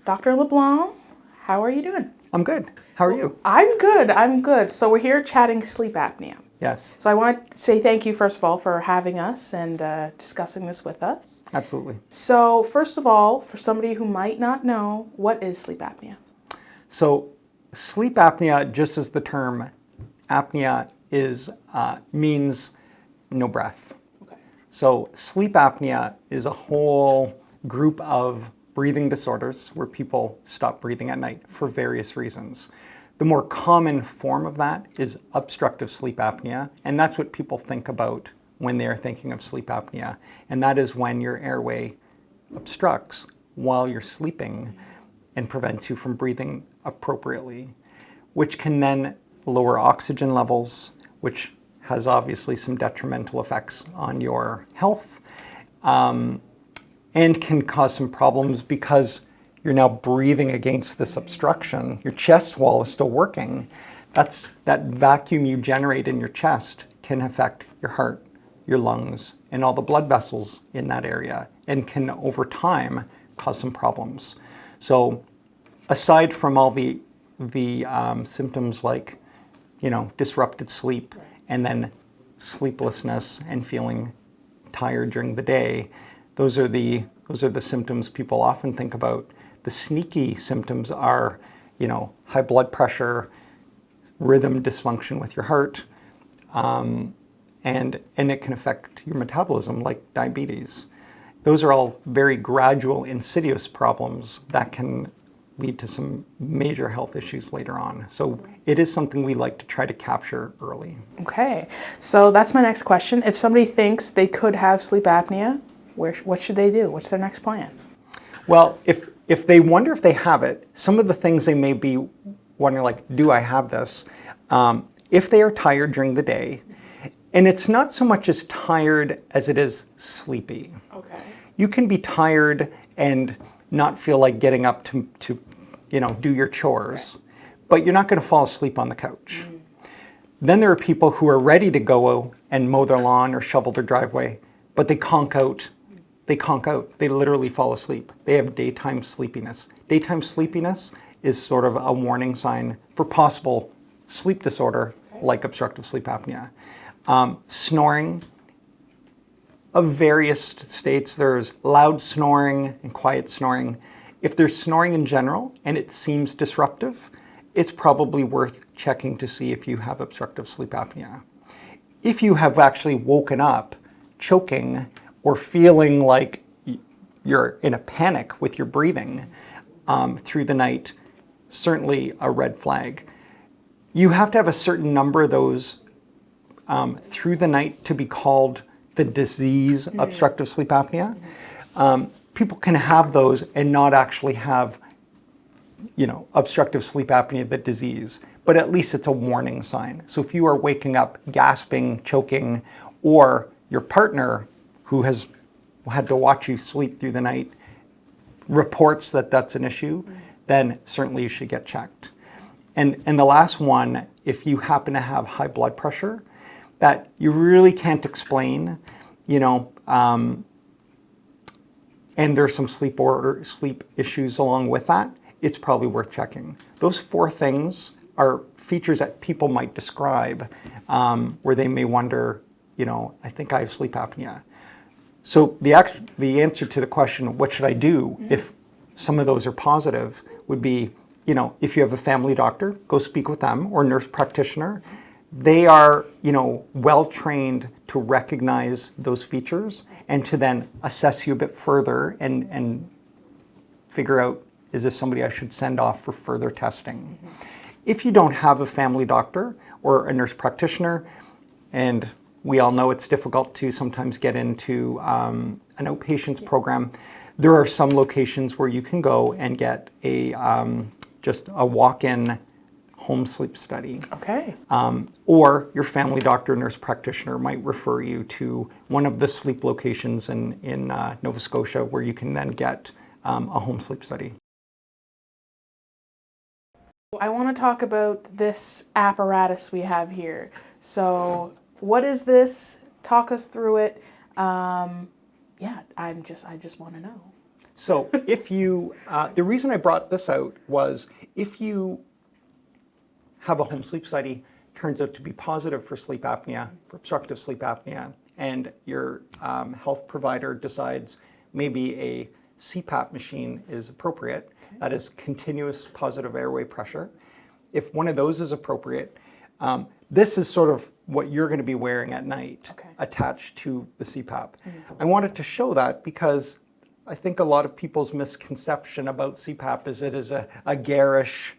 Dr. Leblanc, how are you doing? I'm good. How are you? I'm good. So we're here chatting sleep apnea. Yes. So I want to say thank you, first of all, for having us and discussing this with us. Absolutely. So first of all, for somebody who might not know, what is sleep apnea? So sleep apnea, just as the term apnea is, means no breath. Okay. So sleep apnea is a whole group of breathing disorders where people stop breathing at night for various reasons. The more common form of that is obstructive sleep apnea, and that's what people think about when they're thinking of sleep apnea. And that is when your airway obstructs while you're sleeping and prevents you from breathing appropriately, which can then lower oxygen levels, which has obviously some detrimental effects on your health, and can cause some problems because you're now breathing against this obstruction. Your chest wall is still working. That vacuum you generate in your chest can affect your heart, your lungs, and all the blood vessels in that area, and can over time cause some problems. So aside from all the symptoms like, disrupted sleep and then sleeplessness and feeling tired during the day, those are the symptoms people often think about. The sneaky symptoms are, high blood pressure, rhythm dysfunction with your heart, and it can affect your metabolism, like diabetes. Those are all very gradual, insidious problems that can lead to some major health issues later on. So it is something we like to try to capture early. Okay, so that's my next question. If somebody thinks they could have sleep apnea, what should they do? What's their next plan? Well, if they wonder if they have it, some of the things they may be wondering, like, do I have this? If they are tired during the day, and it's not so much as tired as it is sleepy. Okay. You can be tired and not feel like getting up to do your chores, but you're not going to fall asleep on the couch. Then there are people who are ready to go and mow their lawn or shovel their driveway, but they conk out. They literally fall asleep. They have daytime sleepiness. Daytime sleepiness is sort of a warning sign for possible sleep disorder like obstructive sleep apnea. Snoring of various states. There's loud snoring and quiet snoring. If there's snoring in general and it seems disruptive, it's probably worth checking to see if you have obstructive sleep apnea. If you have actually woken up choking or feeling like you're in a panic with your breathing through the night, certainly a red flag. You have to have a certain number of those through the night to be called the disease obstructive sleep apnea. People can have those and not actually have, obstructive sleep apnea, the disease, but at least it's a warning sign. So if you are waking up gasping, choking, or your partner who has had to watch you sleep through the night reports that that's an issue, then certainly you should get checked. And the last one, if you happen to have high blood pressure that you really can't explain, and there's some sleep issues along with that, it's probably worth checking. Those 4 things are features that people might describe where they may wonder, I think I have sleep apnea. So the answer to the question, what should I do if some of those are positive, would be, if you have a family doctor, go speak with them, or nurse practitioner. They are, well trained to recognize those features and to then assess you a bit further and figure out, is this somebody I should send off for further testing? If you don't have a family doctor or a nurse practitioner, and we all know it's difficult to sometimes get into an outpatients program, there are some locations where you can go and get just a walk-in home sleep study. Okay. Or your family doctor, nurse practitioner might refer you to one of the sleep locations in Nova Scotia where you can then get a home sleep study. I want to talk about this apparatus we have here. So what is this? Talk us through it. I just want to know. So if you, the reason I brought this out was if you have a home sleep study, turns out to be positive for sleep apnea, for obstructive sleep apnea, and your health provider decides maybe a CPAP machine is appropriate, that is continuous positive airway pressure. If one of those is appropriate, this is sort of what you're going to be wearing at night attached to the CPAP. I wanted to show that because I think a lot of people's misconception about CPAP is it is a garish,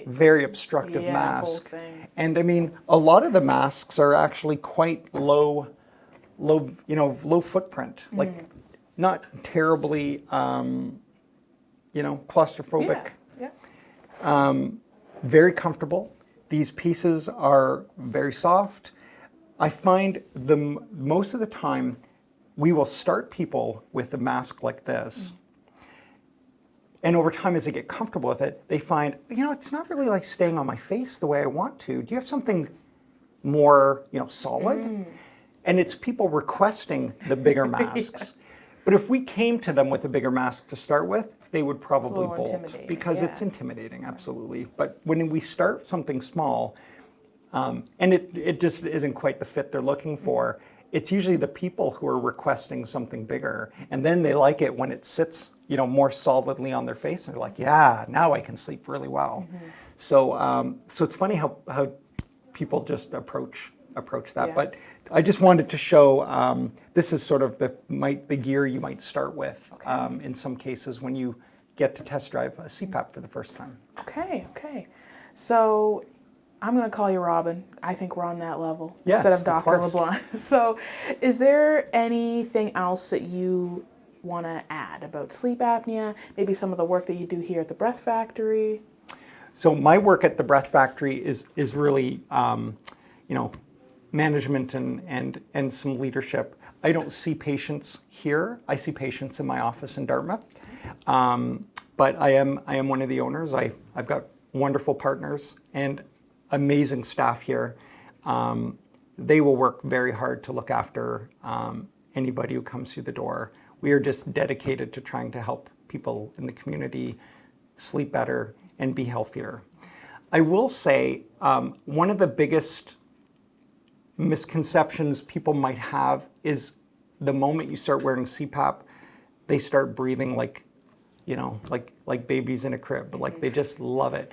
very obstructive mask. Whole thing. And I mean, a lot of the masks are actually quite low footprint, like not terribly, claustrophobic. Very comfortable. These pieces are very soft. I find most of the time we will start people with a mask like this. And over time, as they get comfortable with it, they find, it's not really like staying on my face the way I want to. Do you have something more, solid? And it's people requesting the bigger masks. But if we came to them with a bigger mask to start with, they would probably bolt because it's intimidating, absolutely. But when we start something small, and it just isn't quite the fit they're looking for, it's usually the people who are requesting something bigger, and then they like it when it sits, more solidly on their face, and they're like, yeah, now I can sleep really well. So it's funny how people just approach that. But I just wanted to show this is sort of the gear you might start with in some cases when you get to test drive a CPAP for the first time. Okay. So I'm going to call you Robin. I think we're on that level yes, instead of Dr. Leblanc. So is there anything else that you want to add about sleep apnea? Maybe some of the work that you do here at the Breath Factory? So my work at the Breath Factory is really, management and some leadership. I don't see patients here. I see patients in my office in Dartmouth. But I am one of the owners. I've got wonderful partners and amazing staff here. They will work very hard to look after anybody who comes through the door. We are just dedicated to trying to help people in the community sleep better and be healthier. I will say one of the biggest misconceptions people might have is the moment you start wearing CPAP, they start breathing like babies in a crib, like they just love it.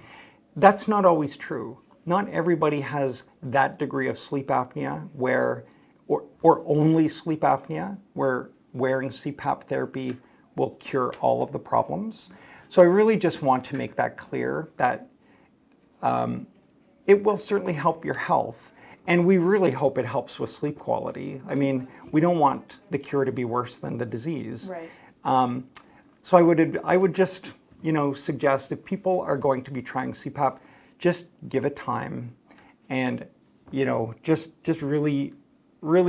That's not always true. Not everybody has that degree of sleep apnea or only sleep apnea where wearing CPAP therapy will cure all of the problems. So I really just want to make that clear that it will certainly help your health. And we really hope it helps with sleep quality. I mean, we don't want the cure to be worse than the disease. So I would just, suggest if people are going to be trying CPAP, just give it time, and just really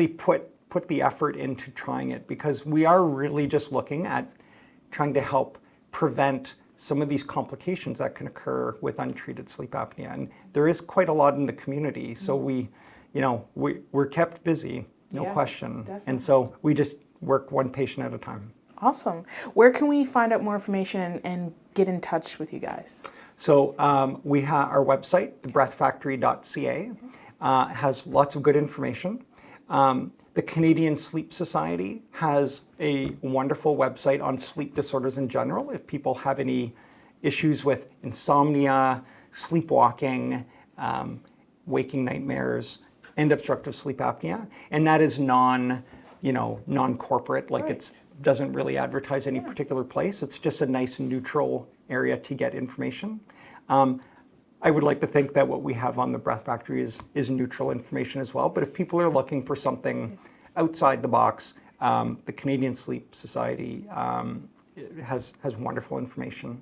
put the effort into trying it, because we are really just looking at trying to help prevent some of these complications that can occur with untreated sleep apnea. And there is quite a lot in the community, so we're kept busy, no question. Definitely. And so we just work one patient at a time. Awesome. Where can we find out more information and get in touch with you guys? So we have our website, thebreathfactory.ca, has lots of good information. The Canadian Sleep Society has a wonderful website on sleep disorders in general. If people have any issues with insomnia, sleepwalking, waking nightmares, and obstructive sleep apnea, and that is non-corporate, like it doesn't really advertise any particular place. It's just a nice neutral area to get information. I would like to think that what we have on the Breath Factory is neutral information as well. But if people are looking for something outside the box, the Canadian Sleep Society has wonderful information.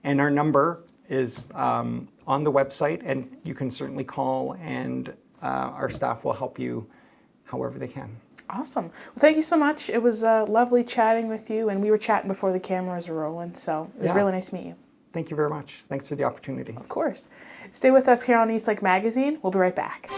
And our number is on the website, and you can certainly call, and our staff will help you however they can. Awesome. Well, thank you so much. It was lovely chatting with you, and we were chatting before the cameras were rolling, so it was really nice to meet you. Thank you very much. Thanks for the opportunity. Of course. Stay with us here on Eastlink Magazine. We'll be right back.